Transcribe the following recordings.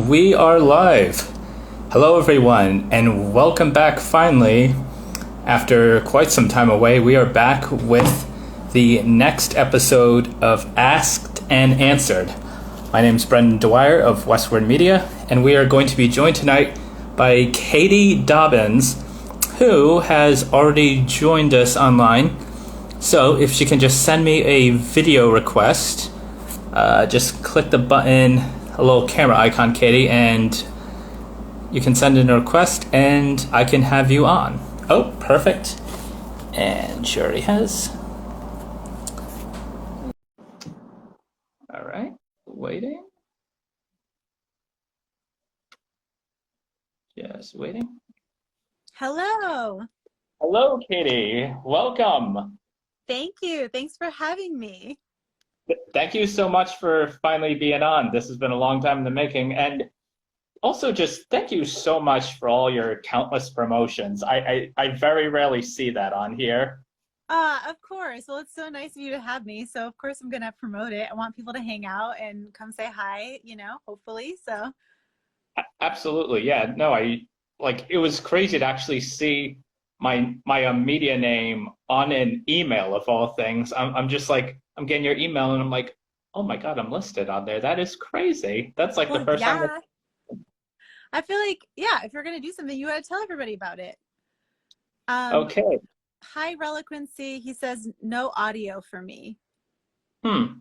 We are live. Hello, everyone, and welcome back finally. After quite some time away, we are back with the next episode of Asked and Answered. My name is Brendan Dwyer of WestWard Media, and we are going to be joined tonight by Katie Dobbins, who has already joined us online. So if she can just send me a video request, just click the button, a little camera icon, Katie, and you can send in a request and I can have you on. Oh, perfect. And she already has. All right, waiting. Just waiting. Hello. Hello, Katie. Welcome. Thank you. Thanks for having me. Thank you so much for finally being on. This has been a long time in the making. And also just thank you so much for all your countless promotions. I very rarely see that on here. Of course. Well, it's so nice of you to have me. So of course I'm gonna promote it. I want people to hang out and come say hi, hopefully. So Absolutely. Yeah. No, it was crazy to actually see my media name on an email of all things. I'm just like, I'm getting your email and I'm like, oh my God, I'm listed on there. That is crazy. That's like the first time. I feel like, if you're gonna do something, you gotta tell everybody about it. Okay. Hi, Reliquancy. He says no audio for me. I'm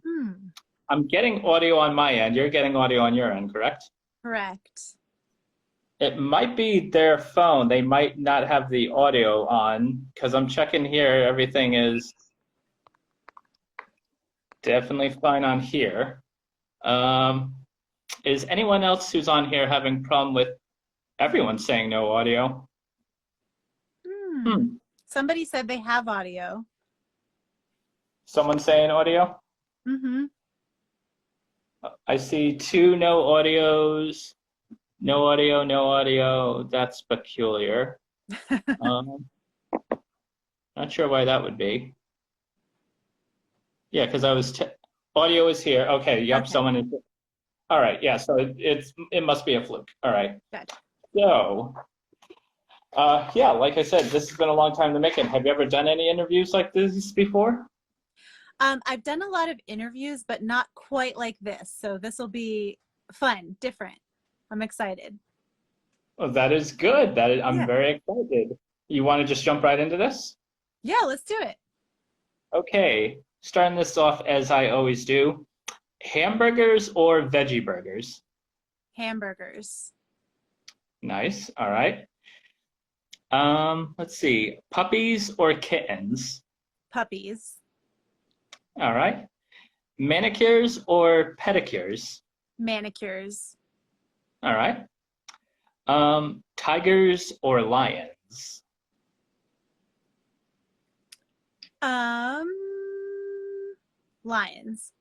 getting audio on my end. You're getting audio on your end, correct? Correct. It might be their phone. They might not have the audio on because I'm checking here. Everything is definitely fine on here. Is anyone else who's on here having a problem with everyone saying no audio? Somebody said they have audio. Someone saying audio? I see two no audios. No audio, no audio. That's peculiar. Not sure why that would be. Yeah, because audio is here. Okay, yep, okay. Someone is. All right, yeah, so it must be a fluke. All right. Good. So, yeah, like I said, this has been a long time to make it. Have you ever done any interviews like this before? I've done a lot of interviews, but not quite like this. So this will be fun, different. I'm excited. Well, that is good. I'm very excited. You want to just jump right into this? Yeah, let's do it. Okay, starting this off as I always do. Hamburgers or veggie burgers? Hamburgers. Nice. All right. Let's see. Puppies or kittens? Puppies. All right. Manicures or pedicures? Manicures. All right. Tigers or lions? Lions.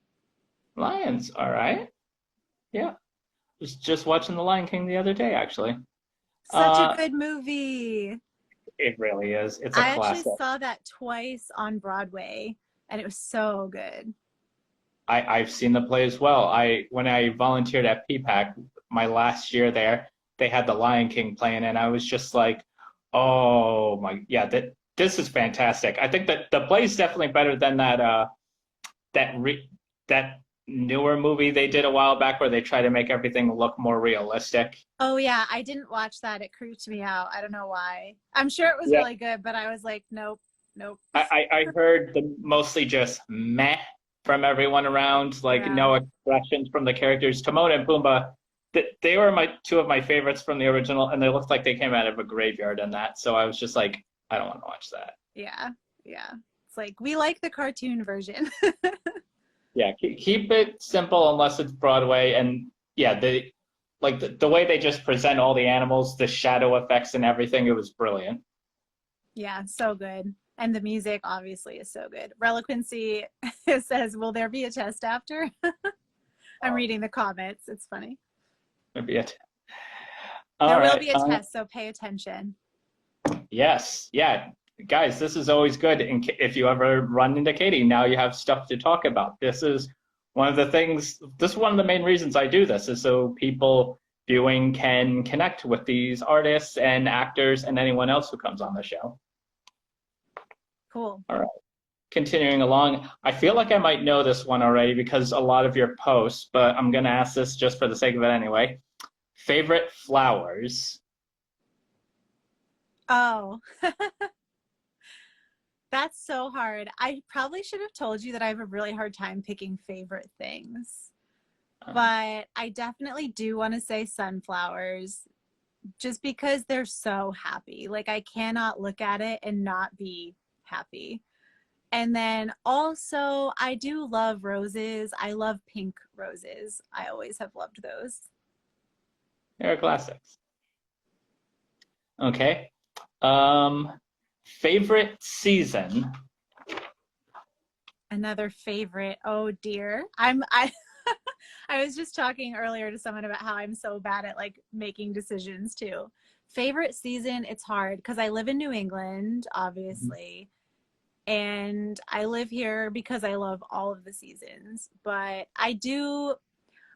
Lions. All right. Yeah. Was just watching The Lion King the other day, actually. Such a good movie. It really is. It's a classic. I actually saw that twice on Broadway, and it was so good. I've seen the play as well. When I volunteered at PPAC my last year there, they had The Lion King playing, and I was just like, oh my, yeah, this is fantastic. I think that the play is definitely better than that newer movie they did a while back where they try to make everything look more realistic. Oh yeah, I didn't watch that. It creeped me out. I don't know why. I'm sure it was really good, but I was like, nope. I heard mostly just meh from everyone around, like no expressions from the characters. Timon and Pumbaa, they were two of my favorites from the original, and they looked like they came out of a graveyard in that. So I was just like, I don't want to watch that. Yeah. It's like, we like the cartoon version. Yeah, keep it simple unless it's Broadway, and yeah, the way they just present all the animals, the shadow effects and everything, it was brilliant. Yeah, so good. And the music obviously is so good. Reliquancy says, will there be a test after? I'm reading the comments. It's funny. Maybe it. There will be a test, so pay attention. Yes. Yeah. Guys, this is always good. And if you ever run into Katie, now you have stuff to talk about. This is one of the main reasons I do this, is so people viewing can connect with these artists and actors and anyone else who comes on the show. Cool. All right. Continuing along, I feel like I might know this one already because a lot of your posts, but I'm going to ask this just for the sake of it anyway. Favorite flowers? Oh, that's so hard. I probably should have told you that I have a really hard time picking favorite things. But I definitely do want to say sunflowers just because they're so happy. Like I cannot look at it and not be happy. And then also I do love roses. I love pink roses. I always have loved those. They're classics. Okay. Favorite season? Another favorite. Oh dear. I was just talking earlier to someone about how I'm so bad at like making decisions too. Favorite season, it's hard because I live in New England, obviously. And I live here because I love all of the seasons, but I do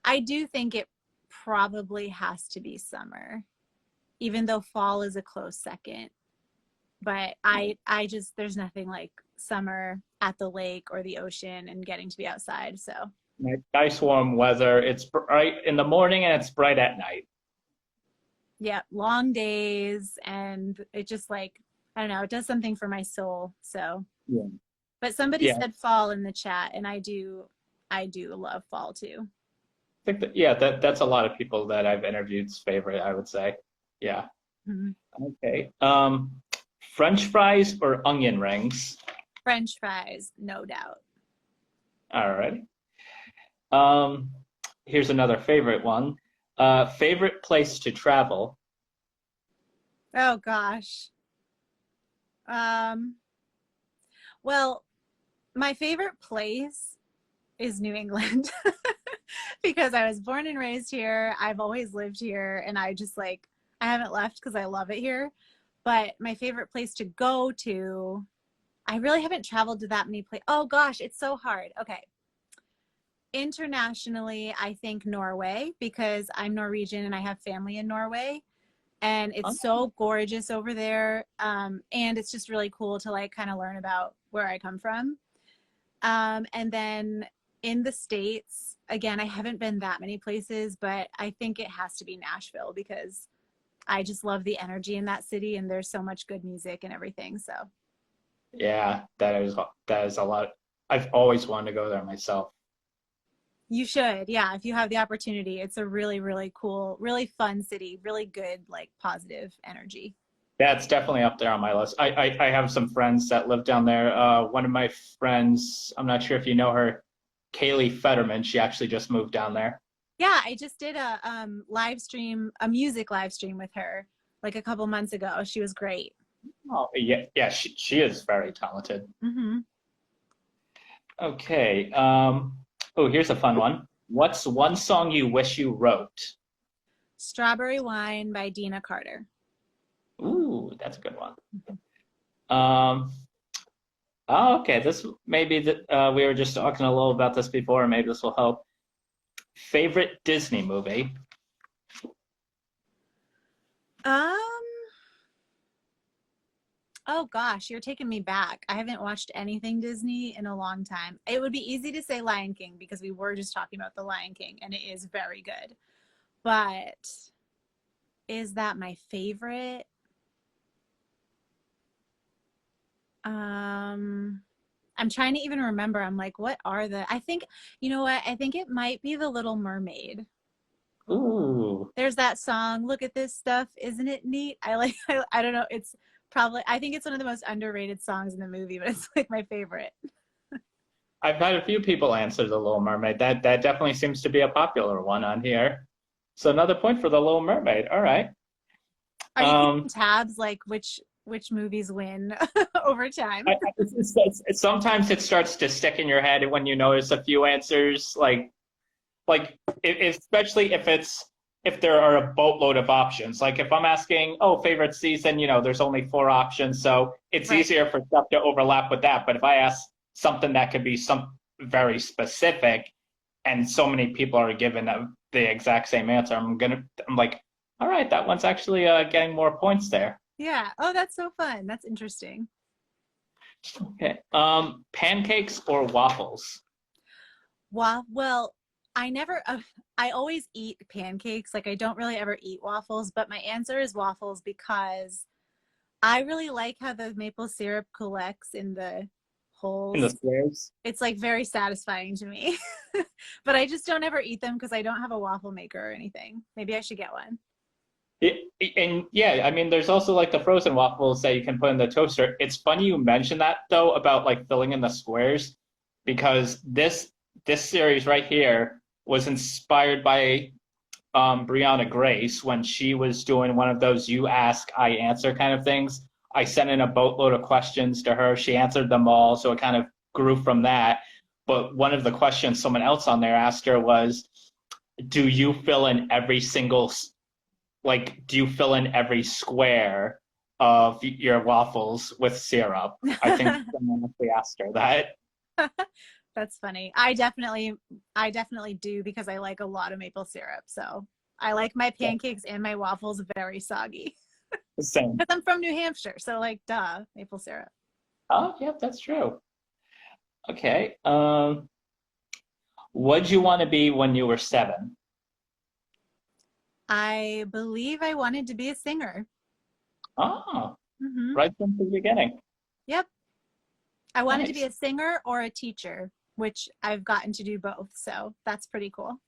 think it probably has to be summer, even though fall is a close second. But I just, there's nothing like summer at the lake or the ocean and getting to be outside. So nice warm weather. It's bright in the morning and it's bright at night. yeah, long days, and it just like, I don't know, it does something for my soul. So yeah. But somebody said fall in the chat, and I do love fall too. I think that's a lot of people that I've interviewed's favorite, I would say. Yeah. Mm-hmm. Okay. French fries or onion rings? French fries, no doubt. All right. Here's another favorite one. Favorite place to travel? Oh gosh. Well, my favorite place is New England because I was born and raised here. I've always lived here, and I just like, I haven't left because I love it here. But my favorite place to go to, I really haven't traveled to that many places. Oh gosh, it's so hard. Okay. Internationally, I think Norway because I'm Norwegian and I have family in Norway. And it's so gorgeous over there. And it's just really cool to like kind of learn about where I come from. And then in the States, again, I haven't been that many places, but I think it has to be Nashville because I just love the energy in that city and there's so much good music and everything. So yeah, that is a lot. I've always wanted to go there myself. You should. Yeah. If you have the opportunity, it's a really, really cool, really fun city, really good, like positive energy. Yeah, it's definitely up there on my list. I have some friends that live down there. One of my friends, I'm not sure if you know her, Kaylee Fetterman, she actually just moved down there. Yeah, I just did a music live stream with her like a couple months ago. She was great. Oh, yeah, she is very talented. Mm-hmm. Okay. Oh, here's a fun one. What's one song you wish you wrote? Strawberry Wine by Dina Carter. Ooh, that's a good one. Oh, okay. This maybe we were just talking a little about this before, and maybe this will help. Favorite Disney movie? Oh gosh, you're taking me back. I haven't watched anything Disney in a long time. It would be easy to say Lion King because we were just talking about the Lion King and it is very good. But is that my favorite? I'm trying to even remember. I'm like, what are I think, you know what? I think it might be The Little Mermaid. Ooh. There's that song, Look at This Stuff, Isn't It Neat? I don't know. It's probably, I think it's one of the most underrated songs in the movie, but it's like my favorite. I've had a few people answer The Little Mermaid. That definitely seems to be a popular one on here. So another point for The Little Mermaid. All right. Are you keeping tabs like which movies win over time? Sometimes it starts to stick in your head when you notice a few answers, especially if there are a boatload of options. Like if I'm asking, favorite season, there's only 4 options, so it's easier for stuff to overlap with that. But if I ask something that could be some very specific, and so many people are given the exact same answer, I'm like, all right, that one's actually getting more points there. Yeah. Oh, that's so fun. That's interesting. Okay. Pancakes or waffles? Well, I never, I always eat pancakes. Like I don't really ever eat waffles, but my answer is waffles because I really like how the maple syrup collects in the In the holes. squares? It's like very satisfying to me. But I just don't ever eat them because I don't have a waffle maker or anything. Maybe I should get one. And yeah, I mean, there's also like the frozen waffles that you can put in the toaster. It's funny you mentioned that though about like filling in the squares, because this series right here was inspired by Brianna Grace when she was doing one of those you ask, I answer kind of things. I sent in a boatload of questions to her. She answered them all, so it kind of grew from that. But one of the questions someone else on there asked her was, "Do you fill in every single do you fill in every square of your waffles with syrup?" I think someone actually asked her that. That's funny. I definitely do because I like a lot of maple syrup. So I like my Yeah, pancakes and my waffles very soggy. the same. Because I'm from New Hampshire, so like duh, maple syrup. Oh, yeah, that's true. Okay. What'd you want to be when you were 7? I believe I wanted to be a singer. Oh, Hmm. right from the beginning. Yep. I wanted to be Nice. a singer or a teacher, which I've gotten to do both. So that's pretty cool.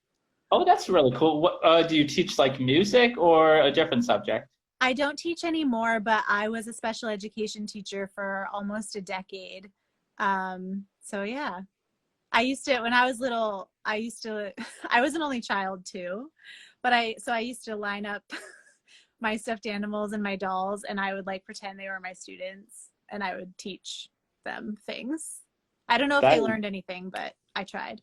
Oh, that's really cool. What do you teach, like music or a different subject? I don't teach anymore, but I was a special education teacher for almost a decade. So yeah, I used to, when I was little, I used to, I was an only child too, but I used to line up my stuffed animals and my dolls and I would like pretend they were my students and I would teach them things. I don't know if That they learned anything, but I tried.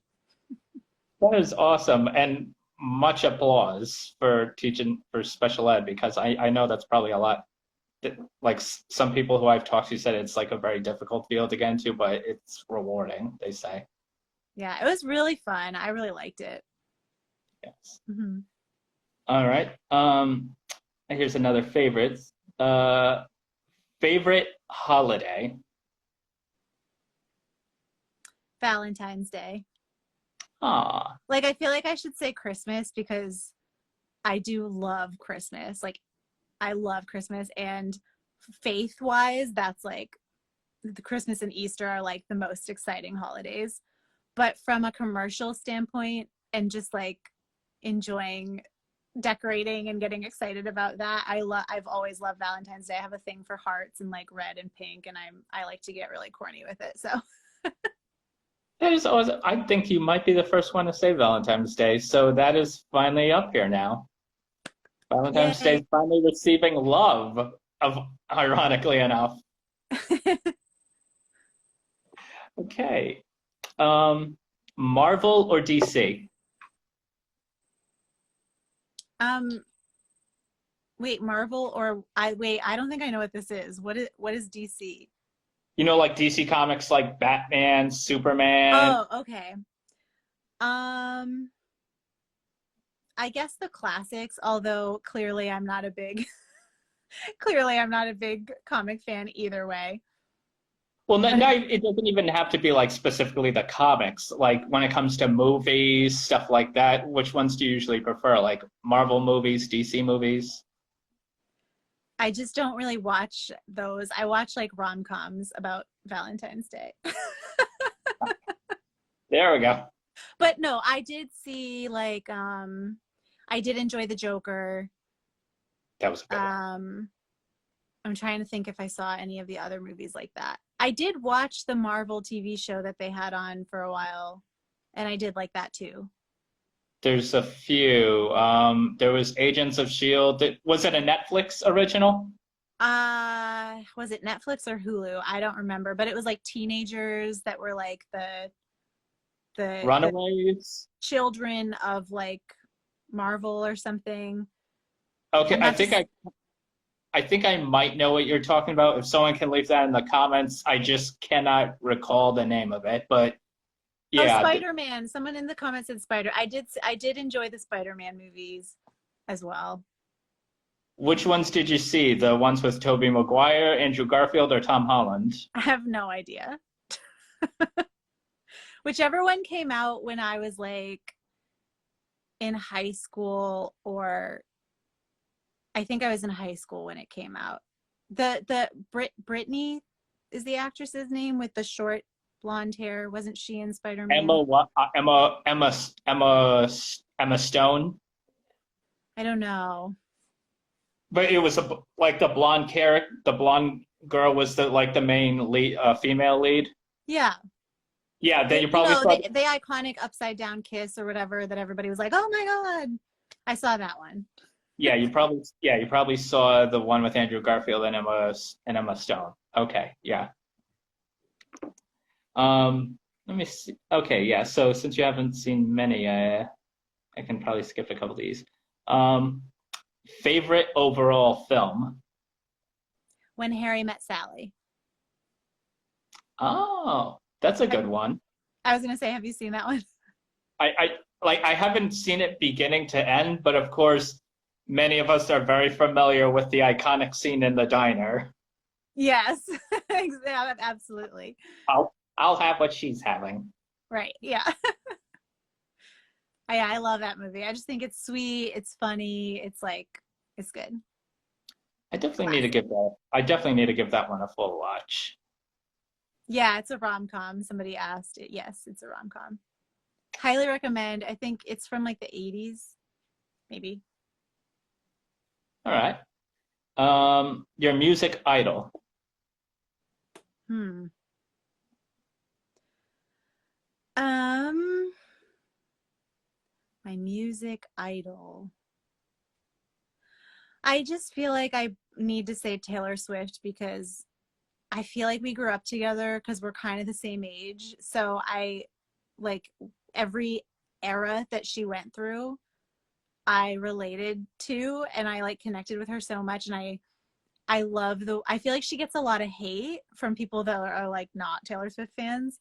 that is awesome, and much applause for teaching for special ed, because I know that's probably a lot. Like some people who I've talked to said it's like a very difficult field to get into, but it's rewarding, they say. Yeah, it was really fun. I really liked it. Yes. Hmm. All right. Here's another favorite. Uh, Favorite holiday. Valentine's Day. Ah, Like I feel like I should say Christmas because I do love Christmas. Like I love Christmas and faith wise, that's like the Christmas and Easter are like the most exciting holidays. But from a commercial standpoint and just like enjoying decorating and getting excited about that, I've always loved Valentine's Day. I have a thing for hearts and like red and pink and I like to get really corny with it. So that is always. I think you might be the first one to say Valentine's Day, so that is finally up here now. Valentine's Day yay. is finally receiving love, of ironically enough. Okay. Um, Marvel or DC? um wait, Marvel or I don't think I know what this is. What is DC? You know, like DC comics like Batman, Superman. Oh, okay. Um, I guess the classics, although clearly I'm not a big clearly I'm not a big comic fan either way. Well, But no, it doesn't even have to be like specifically the comics. Like when it comes to movies, stuff like that, which ones do you usually prefer? Like Marvel movies, DC movies? I just don't really watch those. I watch like rom-coms about Valentine's Day. There we go. But no, I did see like I did enjoy the Joker. That was a good one. I'm trying to think if I saw any of the other movies like that. I did watch the Marvel TV show that they had on for a while, and I did like that too. There's a few. There was Agents of S.H.I.E.L.D. Was it a Netflix original? Was it Netflix or Hulu? I don't remember, but it was like teenagers that were like the Runaways? children of like Marvel or something. Okay, I'm not just I think I might know what you're talking about. If someone can leave that in the comments, I just cannot recall the name of it. But Oh, Yeah. Spider-Man. Someone in the comments said Spider. I did enjoy the Spider-Man movies as well. Which ones did you see? The ones with Tobey Maguire, Andrew Garfield, or Tom Holland? I have no idea. Whichever one came out when I was like in high school, or I think I was in high school when it came out. Brittany is the actress's name with the short blonde hair. Wasn't she in Spider-Man? Emma, Emma Stone. I don't know. But it was like the blonde character. The blonde girl was the main lead, female lead. Yeah. Yeah, then you probably saw the iconic upside down kiss or whatever that everybody was like, "Oh my God." I saw that one. you probably saw the one with Andrew Garfield and Emma Stone. Okay, yeah. Let me see. Okay, yeah. So since you haven't seen many, I can probably skip a couple of these. Favorite overall film? When Harry Met Sally. Oh, that's a good one. I was gonna say, have you seen that one? I haven't seen it beginning to end, but of course, many of us are very familiar with the iconic scene in the diner. Yes, absolutely. I'll have what she's having. Right. Yeah. I love that movie. I just think it's sweet. It's funny. It's good. I definitely need to give that one a full watch. Yeah, it's a rom-com. Somebody asked it. Yes, it's a rom-com. Highly recommend. I think it's from like the 80s, maybe. All right. Your music idol. My music idol. I just feel like I need to say Taylor Swift because I feel like we grew up together because we're kind of the same age. So I like every era that she went through, I related to, and I like connected with her so much. And I feel like she gets a lot of hate from people that are like not Taylor Swift fans,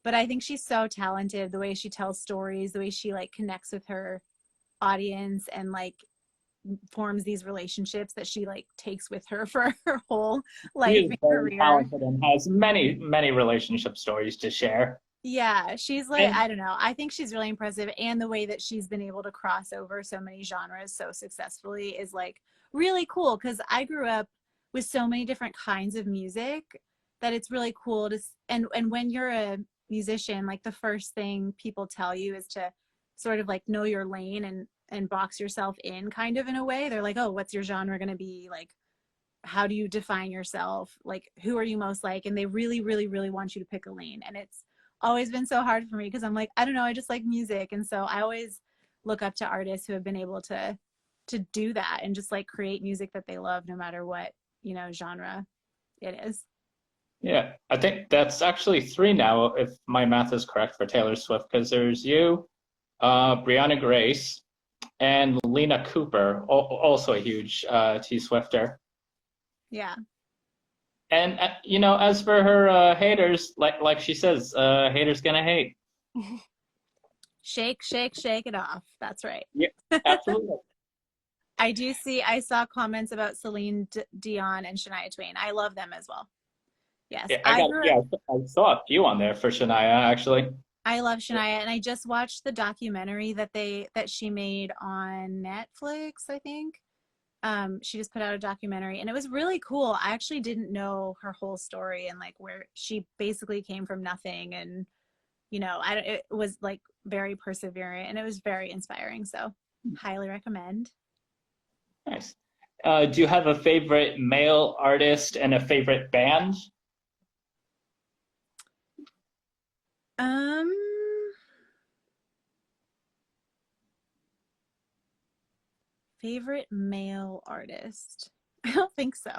but I think she's so talented, the way she tells stories, the way she like connects with her audience and like forms these relationships that she like takes with her for her whole life and career. Talented and has many relationship stories to share. Yeah, she's like, I don't know. I think she's really impressive, and the way that she's been able to cross over so many genres so successfully is like really cool, because I grew up with so many different kinds of music that it's really cool to and when you're a musician, like the first thing people tell you is to sort of like know your lane and box yourself in kind of in a way. They're like, oh, what's your genre going to be? Like, how do you define yourself? Like, who are you most like? And they really, really, really want you to pick a lane. And it's always been so hard for me because I'm like, I don't know, I just like music. And so I always look up to artists who have been able to do that and just like create music that they love no matter what, you know, genre it is. Yeah, I think that's actually 3 now, if my math is correct, for Taylor Swift, because there's you, Brianna Grace, and Lena Cooper, also a huge T Swifter. Yeah. And you know, as for her haters, like she says, haters gonna hate. Shake, shake, shake it off. That's right. Yeah, absolutely. I saw comments about Celine Dion and Shania Twain. I love them as well. Yes. Yeah, I saw a few on there for Shania, actually. I love Shania, and I just watched the documentary that she made on Netflix, I think. She just put out a documentary, and it was really cool. I actually didn't know her whole story and like where she basically came from nothing, and you know, it was like very perseverant, and it was very inspiring. So, highly recommend. Nice. Do you have a favorite male artist and a favorite band? Favorite male artist? I don't think so.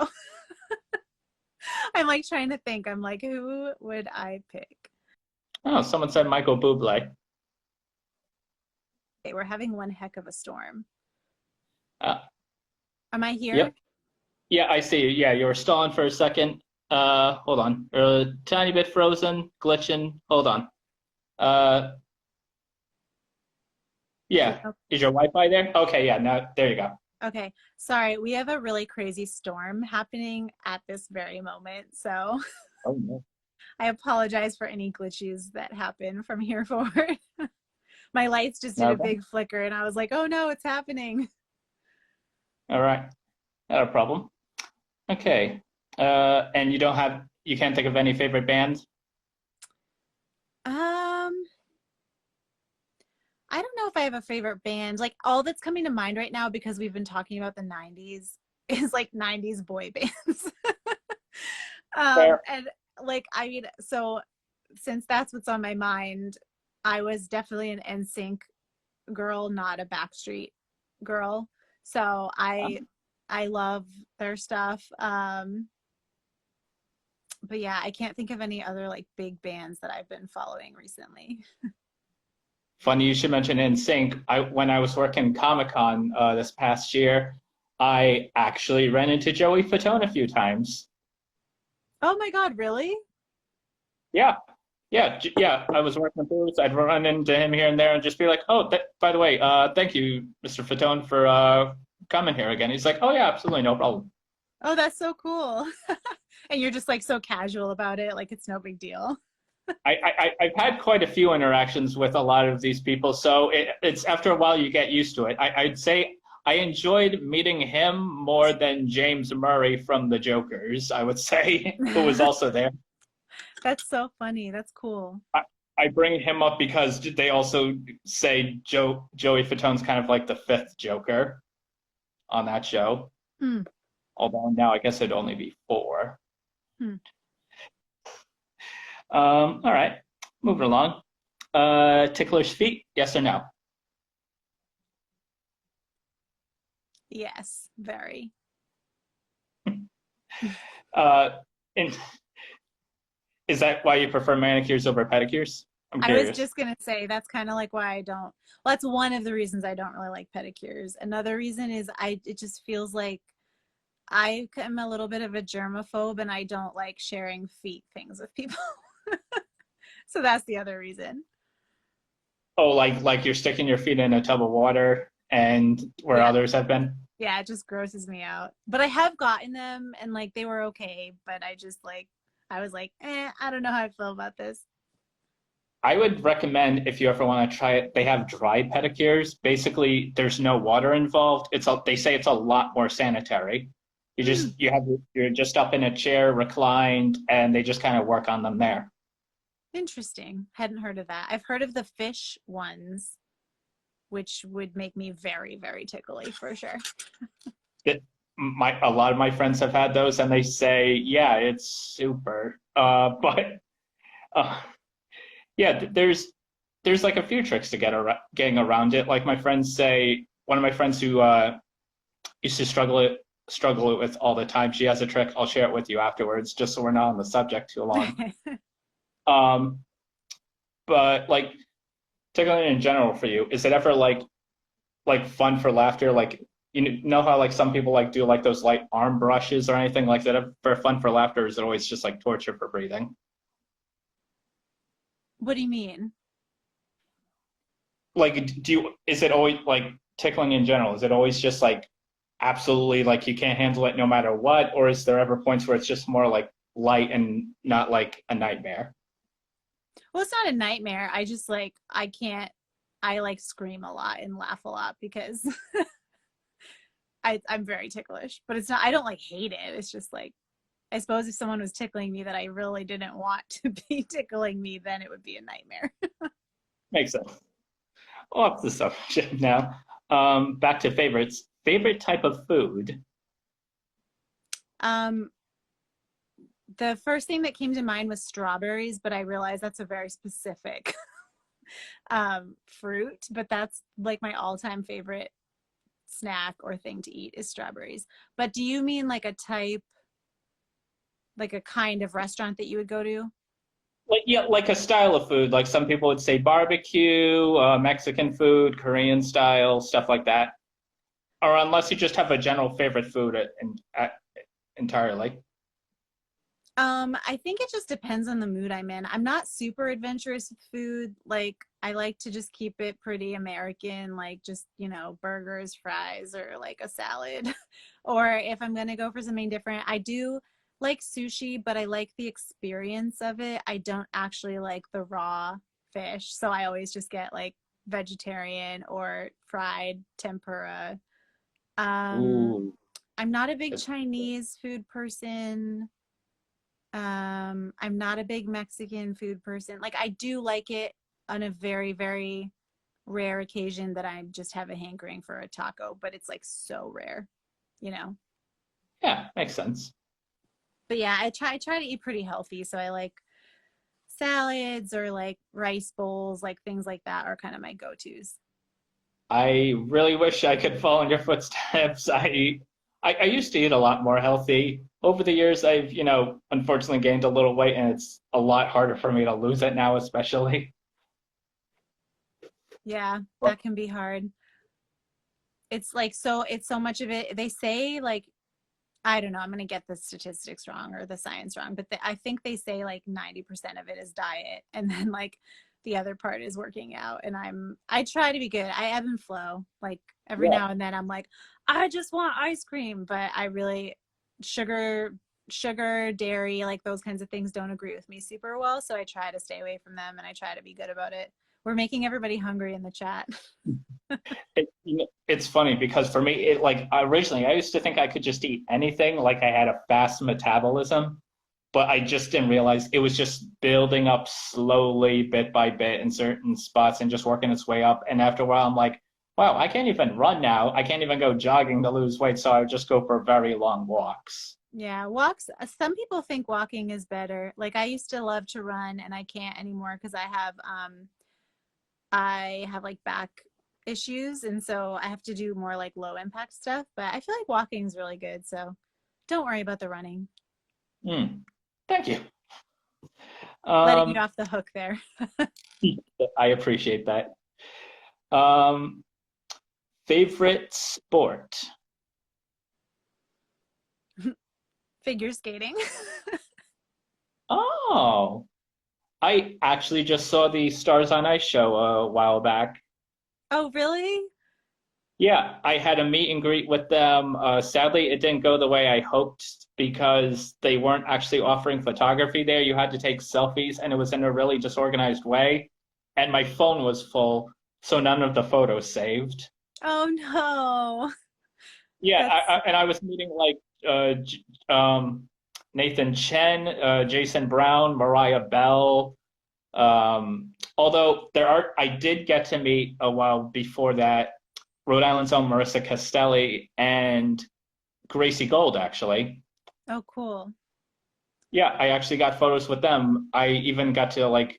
I'm like trying to think. I'm like, who would I pick? Oh, someone said Michael Bublé. Okay, we're having one heck of a storm. Am I here? Yep. Yeah, I see you. Yeah, you were stalling for a second. Hold on. You're a tiny bit frozen, glitching. Hold on. Uh, yeah. Oh, Is your Wi-Fi there? Okay, yeah, now there you go. okay. Sorry, we have a really crazy storm happening at this very moment. So Oh no. I apologize for any glitches that happen from here forward. My lights just did a Okay. big flicker and I was like, oh no, it's happening. All right. Not a problem. Okay. And you can't think of any favorite bands? Um, I don't know if I have a favorite band. Like all that's coming to mind right now because we've been talking about the 90s is like 90s boy bands. Fair. And like I mean, so since that's what's on my mind, I was definitely an NSYNC girl, not a Backstreet girl. So I love their stuff. But yeah, I can't think of any other like big bands that I've been following recently. Funny you should mention NSYNC. When I was working Comic-Con this past year, I actually ran into Joey Fatone a few times. Oh my God, really? Yeah. Yeah. I was working booths. I'd run into him here and there and just be like, "Oh, by the way, thank you, Mr. Fatone, for coming here again." He's like, "Oh yeah, absolutely, no problem." Oh, that's so cool. And you're just like so casual about it, like it's no big deal. I've had quite a few interactions with a lot of these people, so it's after a while you get used to it. I'd say I enjoyed meeting him more than James Murray from the Jokers, I would say, who was also there. That's so funny. That's cool. I bring him up because they also say Joey Fatone's kind of like the fifth Joker on that show. Hmm. Although now I guess it'd only be four. Hmm. All right, moving along. Tickler's feet, yes or no? Yes, very. Uh, and is that why you prefer manicures over pedicures? I'm I was curious. just gonna say that's kind of like why I don't. Well, that's one of the reasons I don't really like pedicures. Another reason is it just feels like I am a little bit of a germaphobe and I don't like sharing feet things with people. So that's the other reason. Oh, like you're sticking your feet in a tub of water and where Yeah. others have been? Yeah, it just grosses me out. But I have gotten them and like they were okay, but I just like I was like, I don't know how I feel about this. I would recommend if you ever want to try it, they have dry pedicures. Basically, there's no water involved. They say it's a lot more sanitary. Hmm, You're just up in a chair, reclined, and they just kind of work on them there. interesting. Hadn't heard of that. I've heard of the fish ones, which would make me very, very tickly for sure. A lot of my friends have had those, and they say, yeah, it's super. But uh, yeah, there's like a few tricks to getting around it. Like my friends say, one of my friends who used to struggle with all the time. She has a trick. I'll share it with you afterwards, just so we're not on the subject too long. Um, but like tickling in general for you, is it ever like fun for laughter? Like you know how like some people like do like those light arm brushes or anything like that for fun for laughter? Or is it always just like torture for breathing? What do you mean? Like is it always like tickling in general? Is it always just like absolutely like you can't handle it no matter what, or is there ever points where it's just more like light and not like a nightmare? Well, it's not a nightmare. I just like I can't I like scream a lot and laugh a lot because I'm very ticklish. But it's not I don't like hate it. It's just like I suppose if someone was tickling me that I really didn't want to be tickling me, then it would be a nightmare. Makes sense. Off the subject now. Back to favorites. Favorite type of food? Um, the first thing that came to mind was strawberries, but I realized that's a very specific fruit, but that's like my all-time favorite snack or thing to eat is strawberries. But do you mean like a type, like a kind of restaurant that you would go to? Like yeah, like a style of food. Like some people would say barbecue, Mexican food, Korean style, stuff like that. Or unless you just have a general favorite food entirely. I think it just depends on the mood I'm in. I'm not super adventurous with food. Like I like to just keep it pretty American, like just, burgers, fries, or like a salad. Or if I'm gonna go for something different, I do like sushi, but I like the experience of it. I don't actually like the raw fish. So I always just get like vegetarian or fried tempura. Um, Ooh. I'm not a big Chinese food person. I'm not a big Mexican food person. Like I do like it on a very, very rare occasion that I just have a hankering for a taco, but it's like so rare, you know. Yeah, makes sense. But yeah, I try to eat pretty healthy, so I like salads or like rice bowls, like things like that are kind of my go-tos. I really wish I could follow in your footsteps. I used to eat a lot more healthy. Over the years, I've, unfortunately gained a little weight, and it's a lot harder for me to lose it now, especially. Yeah, that can be hard. It's so much of it. They say like I don't know, I'm going to get the statistics wrong or the science wrong, but I think they say like 90% of it is diet and then like the other part is working out. And I try to be good. I ebb and flow. Like every Yeah. now and then I'm like, I just want ice cream, but I really sugar, dairy, like those kinds of things don't agree with me super well. So I try to stay away from them and I try to be good about it. We're making everybody hungry in the chat. It's funny because for me, like originally, I used to think I could just eat anything, like I had a fast metabolism, but I just didn't realize it was just building up slowly, bit by bit, in certain spots and just working its way up. And after a while, I'm like, wow, I can't even run now. I can't even go jogging to lose weight. So I would just go for very long walks. Yeah, walks. Some people think walking is better. Like I used to love to run and I can't anymore because I have like back issues and so I have to do more like low impact stuff, but I feel like walking is really good. So don't worry about the running. Hmm. Thank you. Letting you Um, off the hook there. I appreciate that. Um, favorite sport? Figure skating. Oh, I actually just saw the Stars on Ice show a while back. Oh, really? Yeah, I had a meet and greet with them. Sadly, it didn't go the way I hoped because they weren't actually offering photography there. You had to take selfies, and it was in a really disorganized way. And my phone was full, so none of the photos saved. Oh no. Yeah, That's and I was meeting like Nathan Chen, Jason Brown, Mariah Bell. Although I did get to meet a while before that Rhode Island's own Marissa Castelli and Gracie Gold, actually. oh cool. Yeah, I actually got photos with them. I even got to like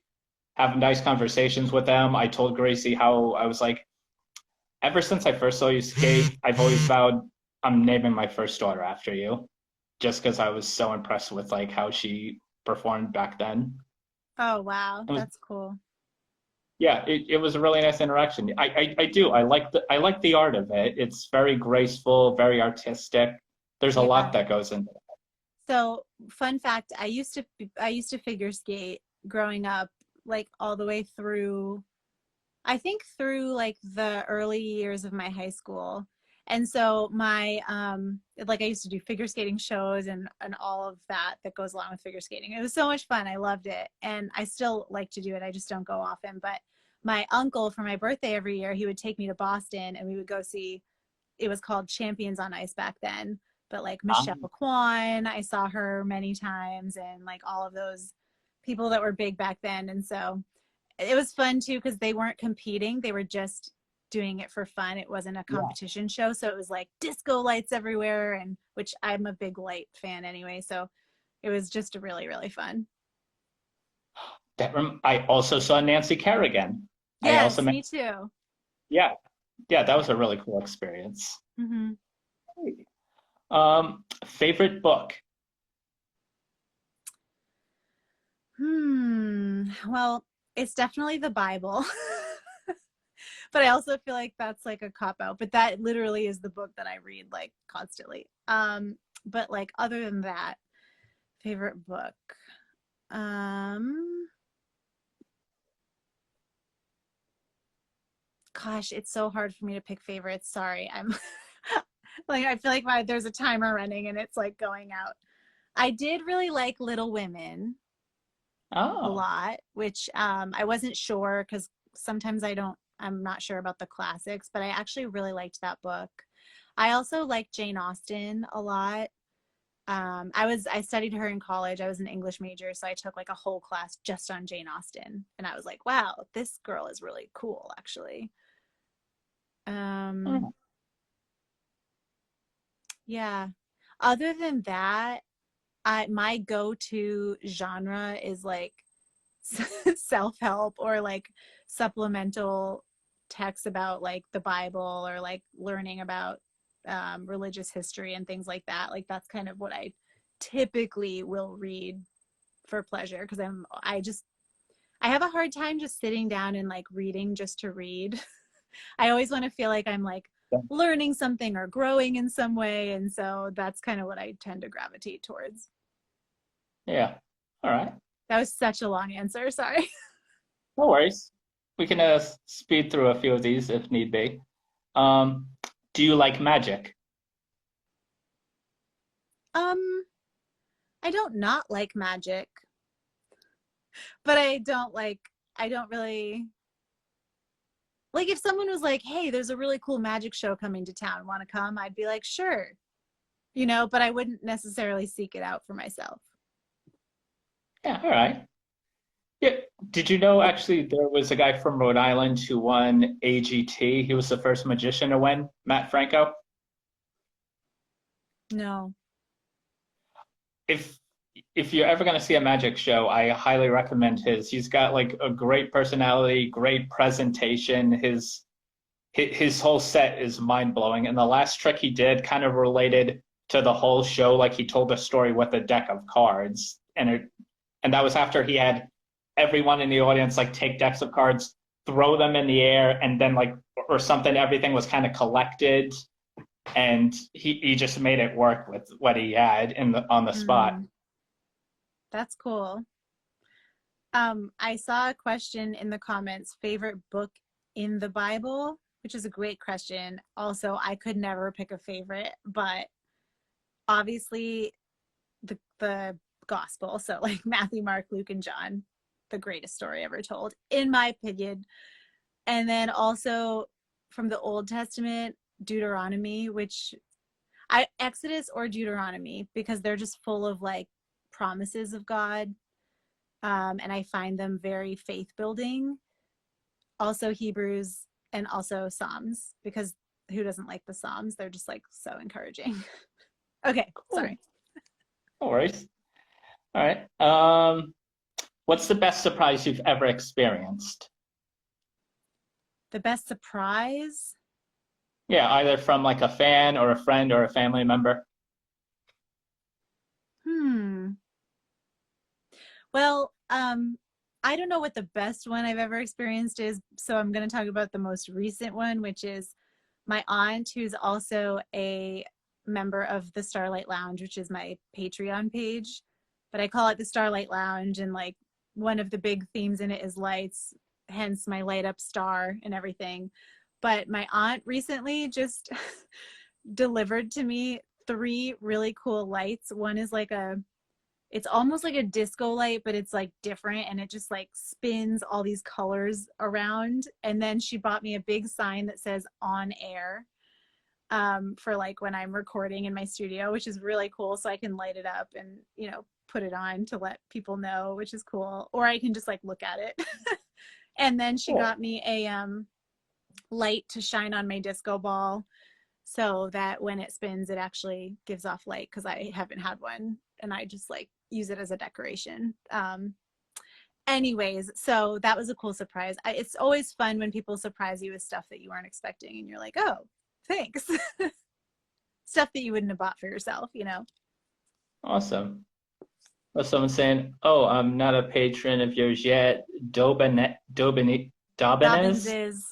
have nice conversations with them. I told Gracie how I was like, ever since I first saw you skate, I've always vowed I'm naming my first daughter after you, just because I was so impressed with like how she performed back then. Oh wow, It was that's cool. yeah, it was a really nice interaction. I do. I like the art of it. It's very graceful, very artistic. There's a Yeah. lot that goes into it. So, fun fact, I used to figure skate growing up like all the way through I think through like the early years of my high school. And so my like I used to do figure skating shows and all of that that goes along with figure skating. It was so much fun. I loved it. And I still like to do it. I just don't go often, but my uncle for my birthday every year, he would take me to Boston and we would go see it was called Champions on Ice back then, but like Michelle Um, Kwan, I saw her many times and like all of those people that were big back then. And so it was fun too because they weren't competing, they were just doing it for fun. It wasn't a yeah, competition show, so it was like disco lights everywhere, and which I'm a big light fan anyway, so it was just really really fun. I also saw Nancy Kerrigan. I also Yes, met, me too. yeah, yeah, that was a really cool experience. Hmm. Favorite book? Well, it's definitely the Bible. But I also feel like that's like a cop out, but that literally is the book that I read like constantly. But like other than that, Favorite book. Um, Gosh, it's so hard for me to pick favorites. Sorry. I'm like I feel like there's a timer running and it's like going out. I did really like Little Women a Oh, lot, which I wasn't sure because sometimes I'm not sure about the classics, but I actually really liked that book. I also like Jane Austen a lot. I studied her in college. I was an English major, so I took like a whole class just on Jane Austen, and I was like, wow, this girl is really cool, actually. Um, oh, yeah. Other than that, I my go-to genre is like self-help or like supplemental texts about like the Bible or like learning about religious history and things like that. Like that's kind of what I typically will read for pleasure because I have a hard time just sitting down and like reading just to read. I always want to feel like I'm like learning something or growing in some way, and so that's kind of what I tend to gravitate towards. yeah. All right. That was such a long answer. Sorry. No worries. We can speed through a few of these if need be. Um, do you like magic? Um, I don't not like magic, but I don't really like if someone was like, "Hey, there's a really cool magic show coming to town. Want to come?" I'd be like, "Sure." But I wouldn't necessarily seek it out for myself. Yeah, all right. Yeah. Did you know actually there was a guy from Rhode Island who won AGT? He was the first magician to win, Matt Franco. No. If if you're ever going to see a magic show, I highly recommend his. He's got like a great personality, great presentation. His whole set is mind blowing. And the last trick he did kind of related to the whole show. Like he told a story with a deck of cards, and that was after he had everyone in the audience like take decks of cards, throw them in the air, and then like or something. Everything was kind of collected, and he just made it work with what he had on the spot. Mm, that's cool. I saw a question in the comments, favorite book in the Bible, which is a great question. Also, I could never pick a favorite, but obviously the gospel, so like Matthew, Mark, Luke, and John, the greatest story ever told, in my opinion. And then also from the Old Testament, Deuteronomy, which I Exodus or Deuteronomy, because they're just full of like promises of God. And I find them very faith building. Also Hebrews and also Psalms, because who doesn't like the Psalms? They're just like so encouraging. Okay, Cool. sorry. No worries. All right. What's the best surprise you've ever experienced? The best surprise? Yeah, either from like a fan or a friend or a family member. Hmm. Well, I don't know what the best one I've ever experienced is, so I'm going to talk about the most recent one, which is my aunt, who's also a member of the Starlight Lounge, which is my Patreon page. But I call it the Starlight Lounge, and like one of the big themes in it is lights, hence my light up star and everything. But my aunt recently just delivered to me three really cool lights. One is like it's almost like a disco light, but it's like different and it just like spins all these colors around. And then she bought me a big sign that says on air, for like when I'm recording in my studio, which is really cool. So I can light it up and, put it on to let people know, which is cool. Or I can just like look at it. And then she Cool. got me a light to shine on my disco ball so that when it spins, it actually gives off light, because I haven't had one and I just like use it as a decoration. Anyways, so that was a cool surprise. It's always fun when people surprise you with stuff that you weren't expecting and you're like, oh, thanks. Stuff that you wouldn't have bought for yourself. Awesome. Or someone saying, "Oh, I'm not a patron of yours yet." Dobbins Dobbins is.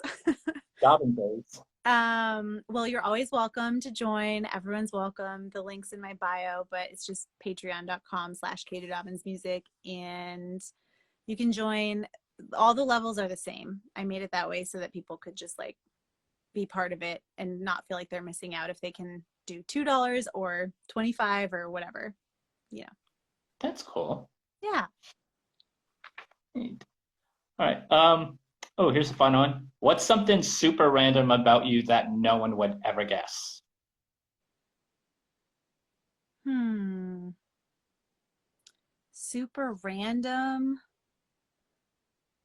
Dobbins is. Well, you're always welcome to join. Everyone's welcome. The link's in my bio, but it's just patreon.com/Dobbins music. And you can join. All the levels are the same. I made it that way so that people could just like be part of it and not feel like they're missing out if they can do $2 or 25 or whatever, you know. That's cool. Yeah. Neat. All right. Oh, here's a fun one. What's something super random about you that no one would ever guess? Super random.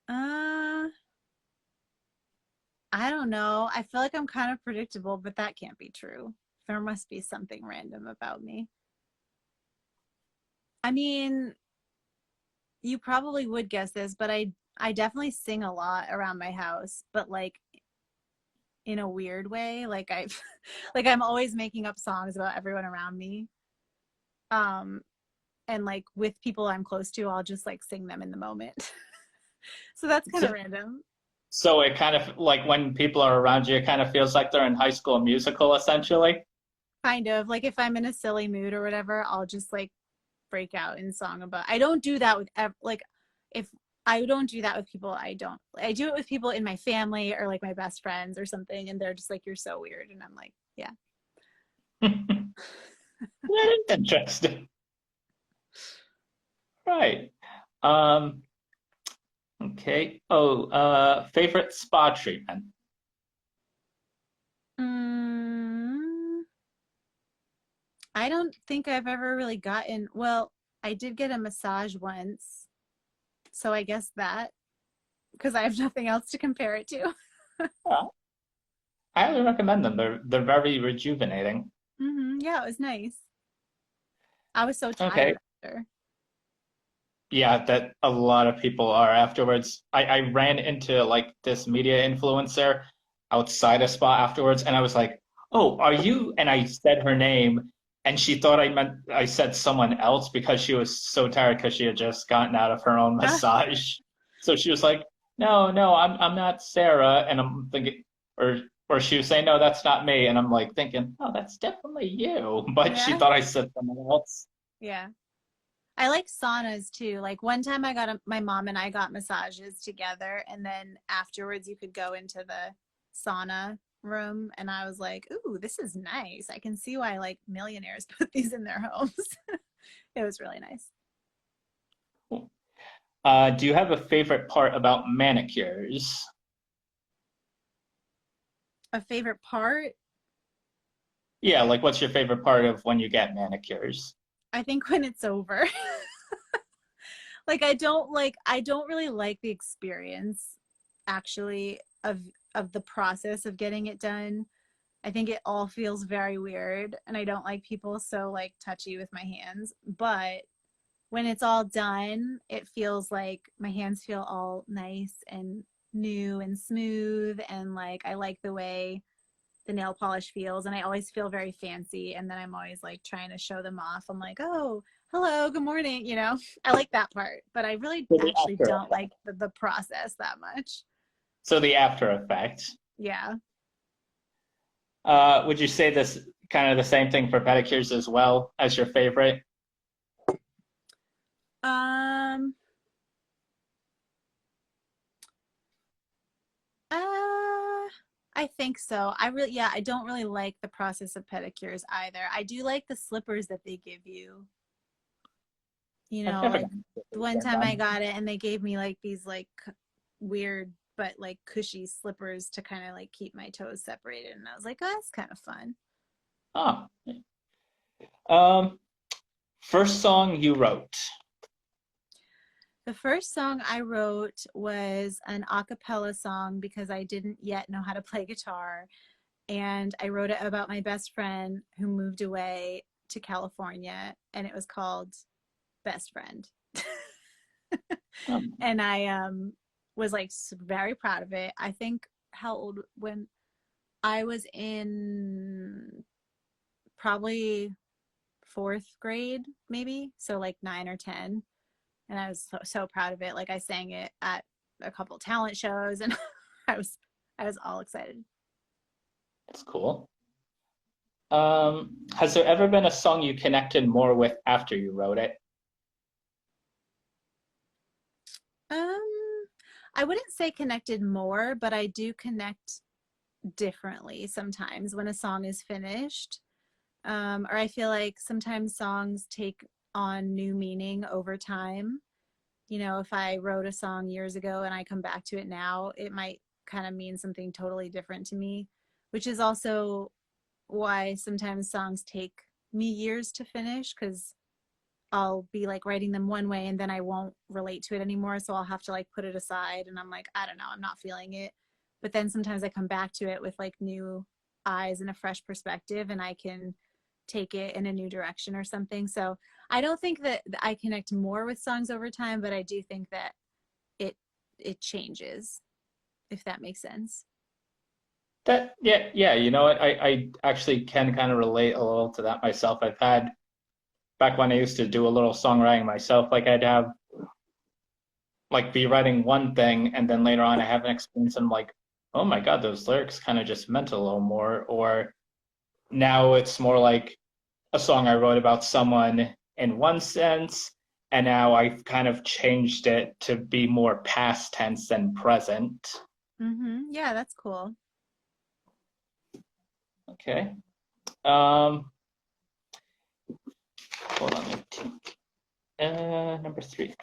Uh, I don't know. I feel like I'm kind of predictable, but that can't be true. There must be something random about me. I mean, you probably would guess this, but I definitely sing a lot around my house, but like in a weird way. Like I've like I'm always making up songs about everyone around me. Um and like with people I'm close to, I'll just like sing them in the moment. So that's kind of So, random. so it kind of like when people are around you, it kind of feels like they're in High School Musical, essentially. Kind of like if I'm in a silly mood or whatever, I'll just like break out in song about. I don't do that with like if I don't do that with people I do it with people in my family or like my best friends or something, and they're just like, you're so weird, and I'm like, yeah. Interesting. Right. Um, okay. Oh, favorite spa treatment. mm, I don't think I've ever really gotten, well, I did get a massage once, so I guess that, because I have nothing else to compare it to. I highly recommend them. They're very rejuvenating. Yeah, it was nice. I was so Okay. tired after. Yeah, that a lot of people are afterwards. I ran into like this media influencer outside a spa afterwards, and I was like, "Oh, are you?" And I said her name, and she thought I said someone else because she was so tired because she had just gotten out of her own massage. So she was like, "No, no, I'm not Sarah," and I'm thinking, or she was saying, "No, that's not me," and I'm like thinking, "Oh, that's definitely you," but she Yeah, thought I said someone else. yeah. I like saunas too. Like one time my mom and I got massages together, and then afterwards you could go into the sauna room, and I was like, "Ooh, this is nice. I can see why like millionaires put these in their homes." It was really nice. Do you have a favorite part about manicures? A favorite part? Yeah, like what's your favorite part of when you get manicures? I think when it's over. Like I don't really like the experience actually of the process of getting it done. I think it all feels very weird, and I don't like people so like touchy with my hands. But when it's all done, it feels like my hands feel all nice and new and smooth, and like I like the way the nail polish feels, and I always feel very fancy, and then I'm always like trying to show them off. I'm like, "Oh, hello, good morning," you know. I like that part, but I really So the actually after don't effect. like the process that much. So the after effect. Yeah. Would you say this kind of the same thing for pedicures as well as your favorite? Um Uh, I think so. Yeah, I don't really like the process of pedicures either. I do like the slippers that they give you. You I've know, never like gotten the slippers one in time I them. got it and they gave me like these like weird but like cushy slippers to kind of like keep my toes separated. And I was like, oh, that's kind of fun. Oh. Um, first song you wrote. The first song I wrote was an a cappella song because I didn't yet know how to play guitar. And I wrote it about my best friend who moved away to California, and it was called Best Friend. Um, And I was like very proud of it. I think how old when I was in probably fourth grade, maybe, so like 9 or 10, and I was so proud of it. Like I sang it at a couple talent shows, and I was I was all excited. That's cool. Has there ever been a song you connected more with after you wrote it? Um, I wouldn't say connected more, but I do connect differently sometimes when a song is finished. Or I feel like sometimes songs take on new meaning over time. You know, if I wrote a song years ago and I come back to it now, it might kind of mean something totally different to me, which is also why sometimes songs take me years to finish because I'll be like writing them one way and then I won't relate to it anymore. So I'll have to like put it aside and I'm like, I don't know, I'm not feeling it. But then sometimes I come back to it with like new eyes and a fresh perspective and I can take it in a new direction or something. So I don't think that I connect more with songs over time, but I do think that it it changes, if that makes sense. That yeah, you know what? I actually can kind of relate a little to that myself. I've had back when I used to do a little songwriting myself, like I'd have like be writing one thing and then later on I have an experience and I'm like, oh my God, those lyrics kind of just meant a little more. Or now it's more like a song I wrote about someone in one sense, and now I've kind of changed it to be more past tense than present. Yeah, that's cool. Okay. Um, hold on. Let me think. Number three.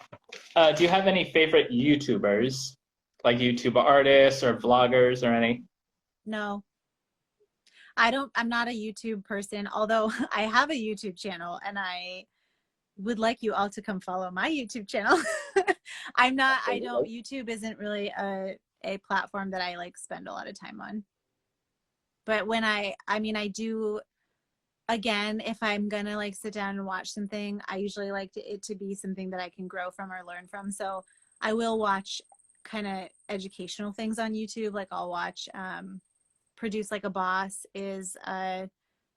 Do you have any favorite YouTubers, like YouTube artists or vloggers or any? No, I'm not a YouTube person, although I have a YouTube channel and I would like you all to come follow my YouTube channel. I don't, YouTube isn't really a platform that I like spend a lot of time on. But when I mean, I do, again, if I'm gonna like sit down and watch something, I usually like it to be something that I can grow from or learn from. So I will watch kind of educational things on YouTube. Like I'll watch Produce Like a Boss is a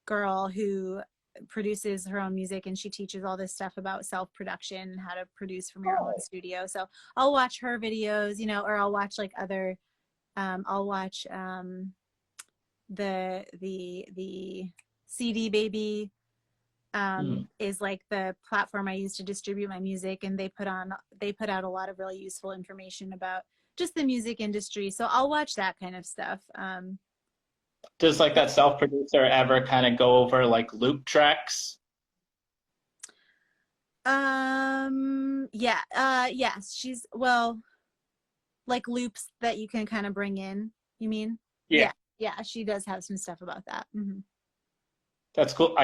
girl who produces her own music and she teaches all this stuff about self-production and how to produce from your own studio. So I'll watch her videos, you know, or I'll watch like other I'll watch the CD Baby Hmm. is like the platform I use to distribute my music, and they put out a lot of really useful information about just the music industry. So I'll watch that kind of stuff. Does like that self-producer ever kind of go over like loop tracks? Yeah, yes, she's well, like loops that you can kind of bring in, you mean? Yeah, Yeah, yeah, she does have some stuff about that. that's cool.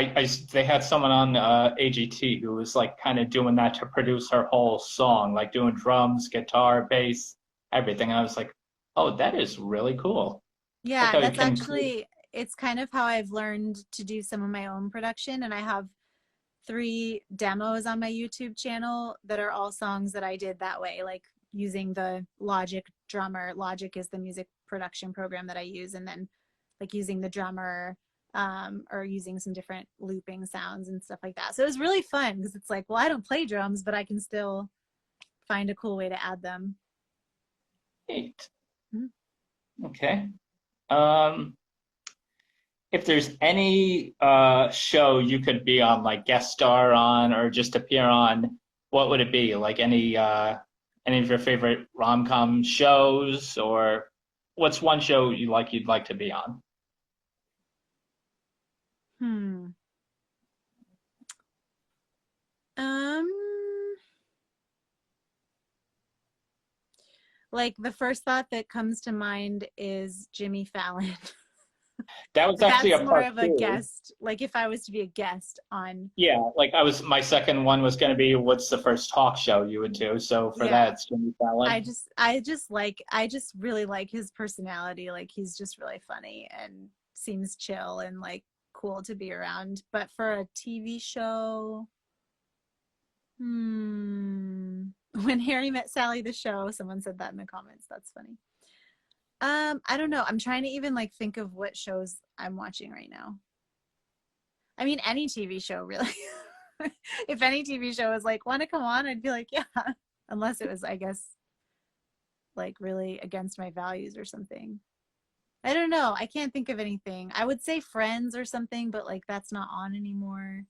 They had someone on AGT who was like kind of doing that to produce her whole song, like doing drums, guitar, bass, everything. And I was like, oh, that is really cool. Like Yeah, how you that's can create. actually, it's kind of how I've learned to do some of my own production, and I have 3 demos on my YouTube channel that are all songs that I did that way, like using the Logic drummer. Logic is the music production program that I use, and then like using the drummer or using some different looping sounds and stuff like that. So it was really fun because it's like, well, I don't play drums, but I can still find a cool way to add them. Neat. Mhm. Okay. Um, if there's any show you could be on, like guest star on or just appear on, what would it be? Like any of your favorite rom-com shows, or what's one show you'd like to be on? Hmm. Um, like the first thought that comes to mind is Jimmy Fallon. That was But actually that's a more part of a two. guest, like if I was to be a guest on, Yeah, like my second one was going to be what's the first talk show you would do. So for that, yeah. it's Jimmy Fallon. I just really like his personality. Like he's just really funny and seems chill and like cool to be around. But for a TV show, hmm, when Harry Met Sally the show, someone said that in the comments. That's funny. I don't know. I'm trying to even like think of what shows I'm watching right now. I mean, any TV show really. If any TV show was like, want to come on, I'd be like, yeah. Unless it was, I guess, like really against my values or something. I don't know. I can't think of anything. I would say Friends or something, but like that's not on anymore.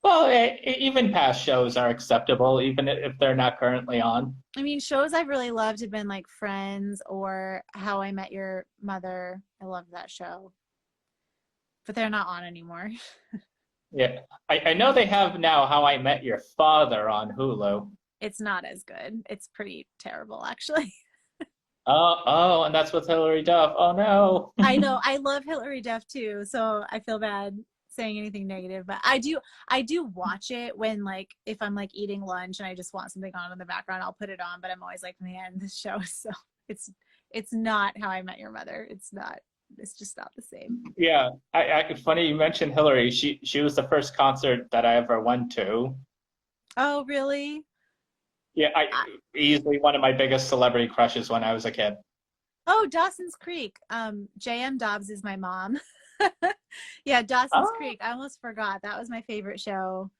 Well, even past shows are acceptable, even if they're not currently on. I mean, shows I've really loved have been like Friends or How I Met Your Mother. I love that show, but they're not on anymore. Yeah, I know they have now How I Met Your Father on Hulu. It's not as good. It's pretty terrible, actually. Oh, and that's with Hilary Duff. Oh no. I know. I love Hilary Duff too, so I feel bad saying anything negative, but I do watch it when like if I'm like eating lunch and I just want something on in the background, I'll put it on, but I'm always like, man, this show is so it's it's not How I Met Your Mother. It's just not the same. Yeah, funny you mentioned Hillary. She was the first concert that I ever went to. Oh, really? Yeah, I I, easily one of my biggest celebrity crushes when I was a kid. oh, Dawson's Creek. JM Dobbs is my mom. Yeah, Dawson's Oh, Creek. I almost forgot. That was my favorite show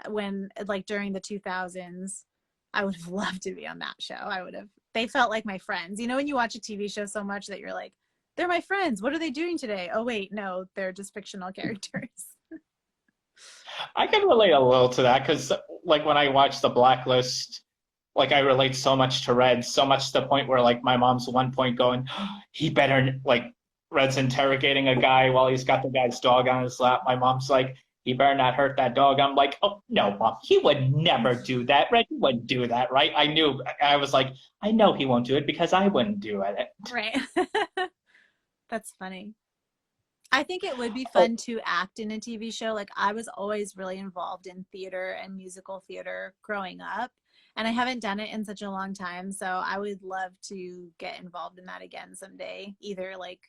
when like during the 2000s. I would have loved to be on that show. They felt like my friends. You know, when you watch a TV show so much that you're like, they're my friends. What are they doing today? Oh, wait, no, they're just fictional characters. I can relate a little to that because, like, when I watch The Blacklist, like, I relate so much to Red, so much to the point where, like, my mom's one point going, he better, like, Red's interrogating a guy while he's got the guy's dog on his lap. My mom's like, he better not hurt that dog. I'm like, oh, no, mom, he would never do that. Red, he wouldn't do that, right? I was like, I know he won't do it because I wouldn't do it. Right. That's funny. I think it would be Oh, fun to act in a TV show. Like I was always really involved in theater and musical theater growing up, and I haven't done it in such a long time. So I would love to get involved in that again someday, either like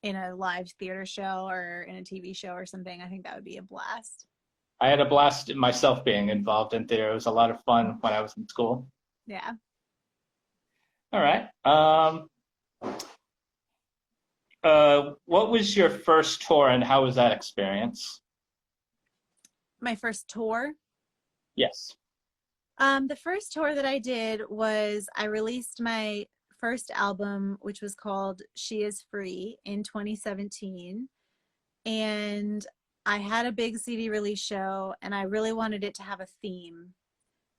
in a live theater show or in a TV show or something. I think that would be a blast. I had a blast myself being involved in theater. It was a lot of fun when I was in school. Yeah. All right. What was your first tour and how was that experience? My first tour. Yes. The first tour that I did was I released my first album, which was called She Is Free in 2017. And I had a big CD release show and I really wanted it to have a theme.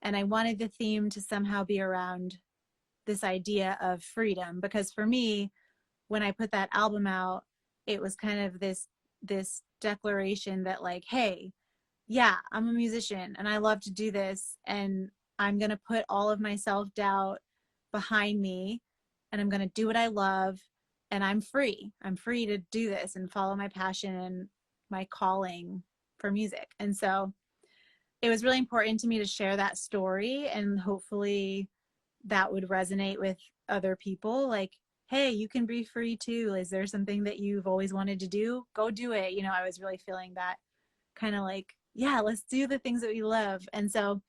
And I wanted the theme to somehow be around this idea of freedom because for me, when I put that album out, it was kind of this declaration that like, hey, yeah, I'm a musician and I love to do this and I'm going to put all of my self-doubt behind me and I'm going to do what I love and I'm free. I'm free to do this and follow my passion and my calling for music. And so it was really important to me to share that story and hopefully that would resonate with other people like, hey, you can be free too. Is there something that you've always wanted to do? Go do it. You know, I was really feeling that kind of like, yeah, let's do the things that we love. And so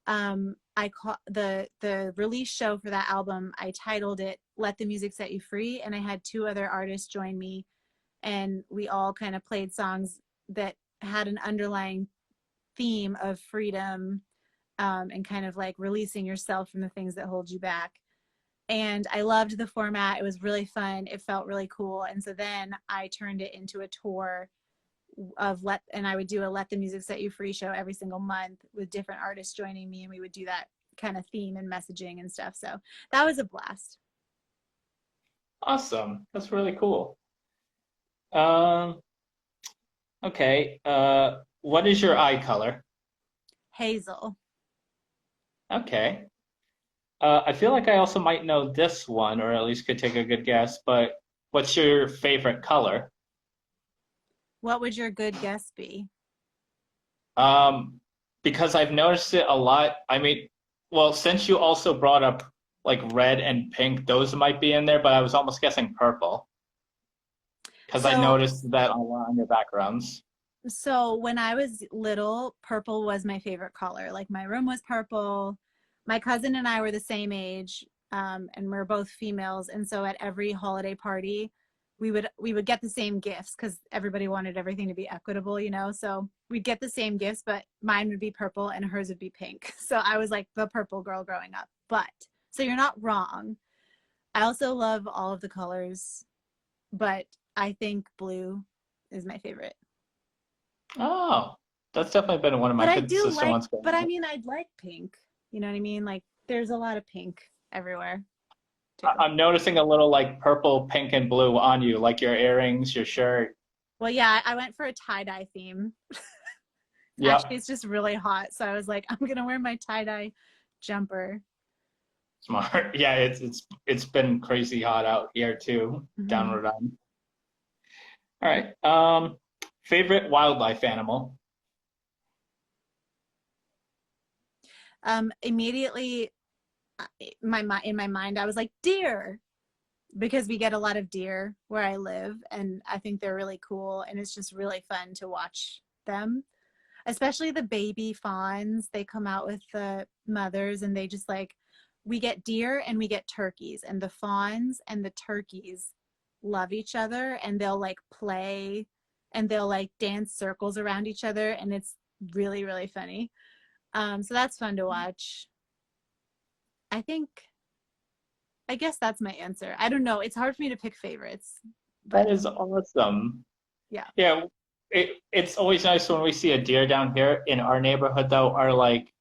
I call the release show for that album, I titled it Let the Music Set You Free, and I had two other artists join me and we all kind of played songs that had an underlying theme of freedom, and kind of like releasing yourself from the things that hold you back. And I loved the format. It was really fun. It felt really cool. And so then I turned it into a tour and I would do a Let the Music Set You Free show every single month with different artists joining me, and we would do that kind of theme and messaging and stuff. So that was a blast. Awesome. That's really cool. Um, okay. What is your eye color? Hazel. Okay. I feel like I also might know this one, or at least could take a good guess, but what's your favorite color? What would your good guess be? Um, because I've noticed it a lot. I mean, well, since you also brought up like red and pink, those might be in there, but I was almost guessing purple because I So noticed that a lot on your backgrounds. so when I was little, purple was my favorite color. Like my room was purple. My cousin and I were the same age, and we're both females. And so at every holiday party, we would get the same gifts because everybody wanted everything to be equitable, you know. So we'd get the same gifts, but mine would be purple and hers would be pink. So I was like the purple girl growing up. But so you're not wrong. I also love all of the colors. but I think blue is my favorite. Oh, that's definitely been one of my But I kids' do sister like, wants to but I go. mean, I'd like pink. You know what I mean? Like, there's a lot of pink everywhere too. I'm noticing a little like purple, pink, and blue on you, like your earrings, your shirt. Well, yeah, I went for a tie-dye theme. Actually, Yep, it's just really hot, so I was like, I'm gonna wear my tie-dye jumper. smart. Yeah, it's been crazy hot out here too, down Hmm. Rhode Island. All right. Favorite wildlife animal? Immediately, in my mind, I was like deer because we get a lot of deer where I live, and I think they're really cool, and it's just really fun to watch them, especially the baby fawns. They come out with the mothers, and they just like, we get deer and we get turkeys, and the fawns and the turkeys love each other, and they'll like play and they'll like dance circles around each other, and it's really, really funny. So that's fun to watch. I think, I guess that's my answer. I don't know. It's hard for me to pick favorites, but That is awesome. yeah. Yeah, it's always nice when we see a deer down here in our neighborhood, though, are like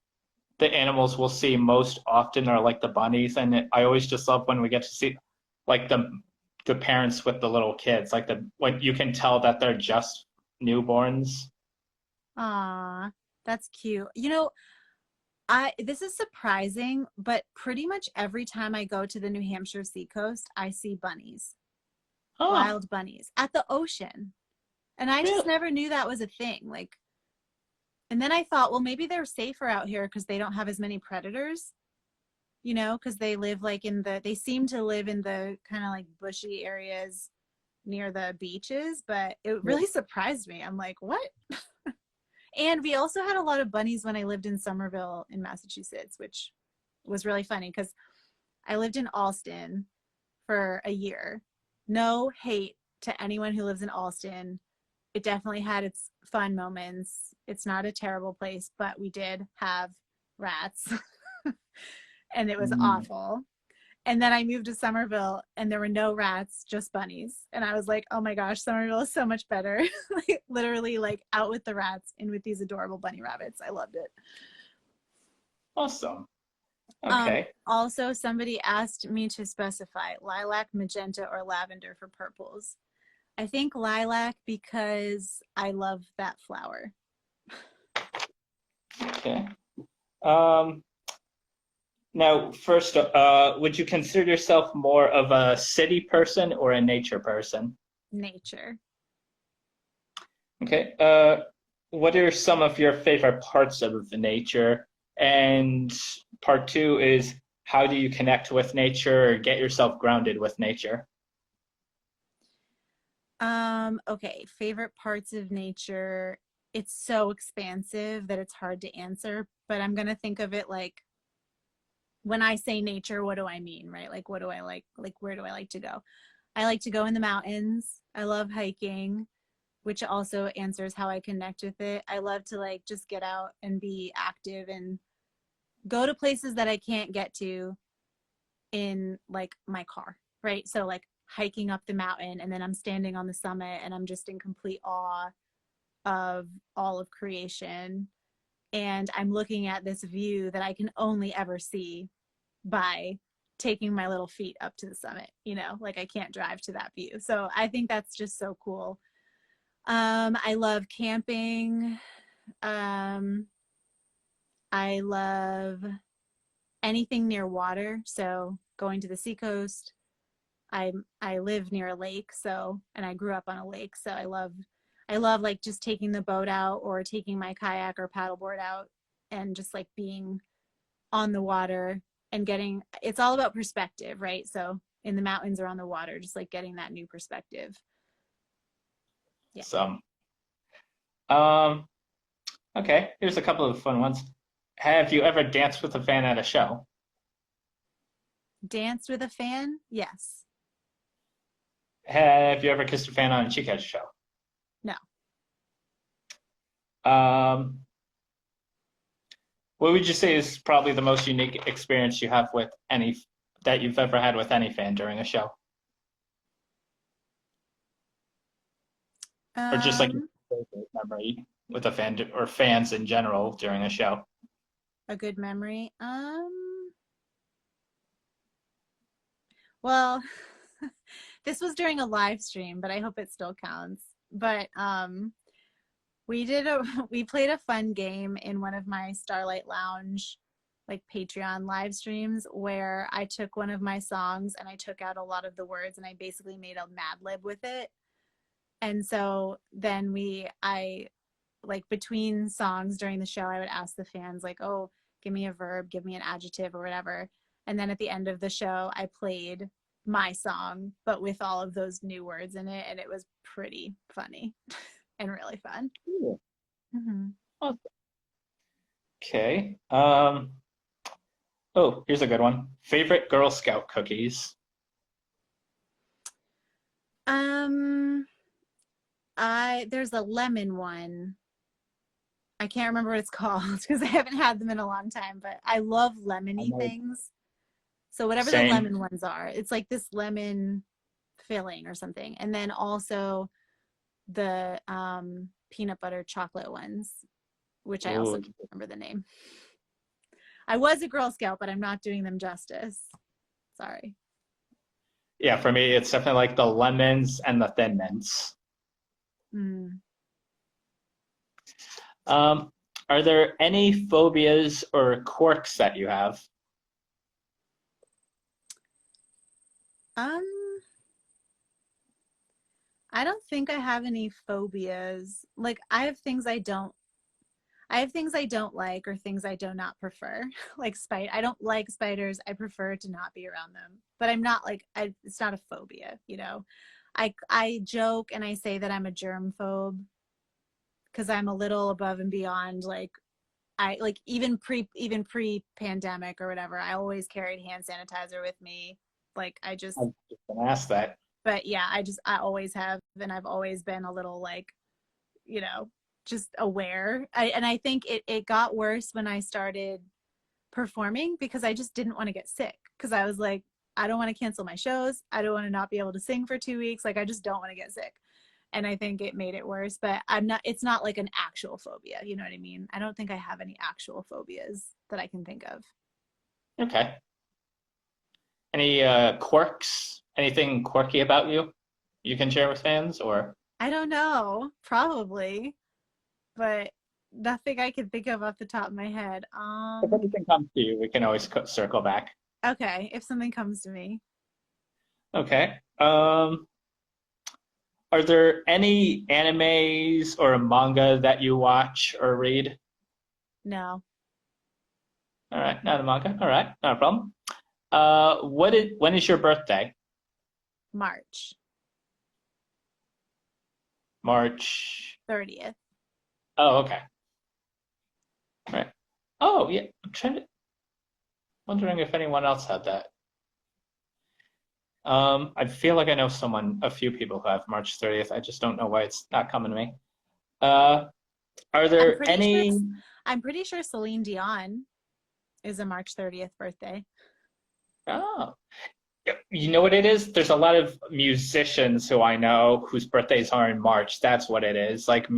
the animals we'll see most often are like the bunnies. And I always just love when we get to see like the parents with the little kids, like when you can tell that they're just newborns. Aw, that's cute. You know, I this is surprising, but pretty much every time I go to the New Hampshire seacoast, I see bunnies, Oh, wild bunnies at the ocean. And I just really? never knew that was a thing. Like, and then I thought, well, maybe they're safer out here because they don't have as many predators, you know, because they live like they seem to live in the kind of like bushy areas near the beaches, but it really surprised me. I'm like, what? And we also had a lot of bunnies when I lived in Somerville in Massachusetts, which was really funny because I lived in Allston for a year. No hate to anyone who lives in Allston. It definitely had its fun moments. It's not a terrible place, but we did have rats and it was Mm. awful. And then I moved to Somerville and there were no rats, just bunnies. And I was like, oh my gosh, Somerville is so much better. Like, literally like out with the rats and with these adorable bunny rabbits. I loved it. Awesome. Okay. Also, somebody asked me to specify lilac, magenta, or lavender for purples. I think lilac because I love that flower. Okay. Um, Now, first, would you consider yourself more of a city person or a nature person? Nature. Okay. What are some of your favorite parts of the nature? And part two is how do you connect with nature or get yourself grounded with nature? Okay, favorite parts of nature. It's so expansive that it's hard to answer, but I'm gonna think of it like when I say nature, what do I mean, right? Like, what do I like? Like, where do I like to go? I like to go in the mountains. I love hiking, which also answers how I connect with it. I love to like just get out and be active and go to places that I can't get to in like my car, right? So like hiking up the mountain and then I'm standing on the summit and I'm just in complete awe of all of creation. And I'm looking at this view that I can only ever see by taking my little feet up to the summit, you know, like I can't drive to that view. So I think that's just so cool. I love camping. Um, I love anything near water. So going to the seacoast. I live near a lake, so and I grew up on a lake, so I love like just taking the boat out or taking my kayak or paddleboard out and just like being on the water and getting it's all about perspective, right? So in the mountains or on the water, just like getting that new perspective. Yeah. So, um, okay, here's a couple of fun ones. Have you ever danced with a fan at a show? Danced with a fan? Yes. Have you ever kissed a fan on a cheek at a show? No. Um, what would you say is probably the most unique experience you have with any that you've ever had with any fan during a show? or just like your Um, favorite memory with a fan or fans in general during a show? a good memory. Well, this was during a live stream, but I hope it still counts. But we did a we played a fun game in one of my Starlight Lounge like Patreon live streams where I took one of my songs and I took out a lot of the words and I basically made a Mad Lib with it. And so then I like between songs during the show, I would ask the fans like, oh, give me a verb, give me an adjective or whatever. And then at the end of the show, I played my song, but with all of those new words in it. And it was pretty funny and really fun. Cool. Mm-hmm. Awesome. Okay. Oh, here's a good one. Favorite Girl Scout cookies? Um, there's a lemon one. I can't remember what it's called because I haven't had them in a long time, but I love lemony things. So whatever the lemon ones are, it's like this lemon filling or something. And then also the peanut butter chocolate ones, which I also can't remember the name. I was a Girl Scout, but I'm not doing them justice. Sorry. Yeah, for me, it's definitely like the lemons and the Thin Mints. Mm. Are there any phobias or quirks that you have? I don't think I have any phobias. Like I have things I don't like or things I do not prefer. Like I don't like spiders. I prefer to not be around them. But I'm not like it's not a phobia, you know. I joke and I say that I'm a germ phobe because I'm a little above and beyond like I like even pre pandemic or whatever. I always carried hand sanitizer with me. Like I just I'm just gonna ask that. But yeah, I always have and I've always been a little like, you know, just aware. And I think it got worse when I started performing because I just didn't want to get sick because I was like, I don't want to cancel my shows. I don't want to not be able to sing for 2 weeks. Like I just don't want to get sick. And I think it made it worse, but it's not like an actual phobia. You know what I mean? I don't think I have any actual phobias that I can think of. Okay. Any quirks? Anything quirky about you can share with fans, or? I don't know, probably, but nothing I can think of off the top of my head. If anything comes to you, we can always circle back. Okay, if something comes to me. Okay. Are there any animes or manga that you watch or read? No. All right, not a manga. All right, not a problem. When is your birthday? March March 30th. Oh, okay. Right. Oh, yeah. Wondering if anyone else had that. I feel like I know a few people who have March 30th. I just don't know why it's not coming to me. Are there any? I'm pretty sure Celine Dion is a March 30th birthday. Oh, you know what it is? There's a lot of musicians who I know whose birthdays are in March. That's what it is. Like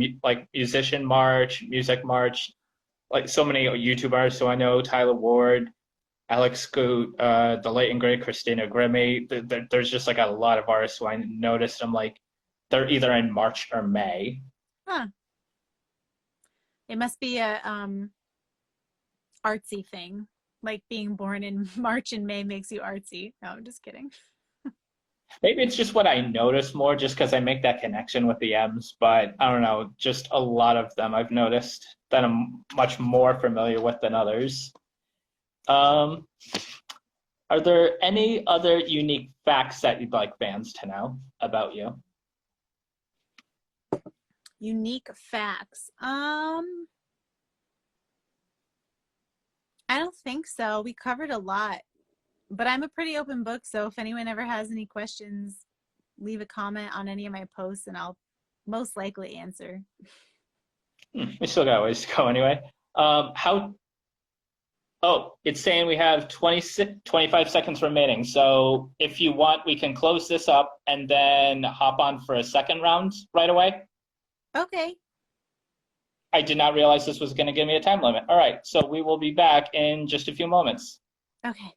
musician March, music March. Like so many YouTube artists who I know, Tyler Ward, Alex Scoot, the late and great Christina Grimmie. There's just like a lot of artists who I noticed. I'm like, they're either in March or May. Huh. It must be a artsy thing. Like being born in March and May makes you artsy. No, I'm just kidding. Maybe it's just what I notice more just because I make that connection with the M's, but I don't know, just a lot of them I've noticed that I'm much more familiar with than others. Are there any other unique facts that you'd like fans to know about you? Unique facts. I don't think so. We covered a lot, but I'm a pretty open book. So if anyone ever has any questions, leave a comment on any of my posts and I'll most likely answer. We still got ways to go anyway. It's saying we have 25 seconds remaining. So if you want, we can close this up and then hop on for a second round right away. Okay. I did not realize this was going to give me a time limit. All right, so we will be back in just a few moments. Okay.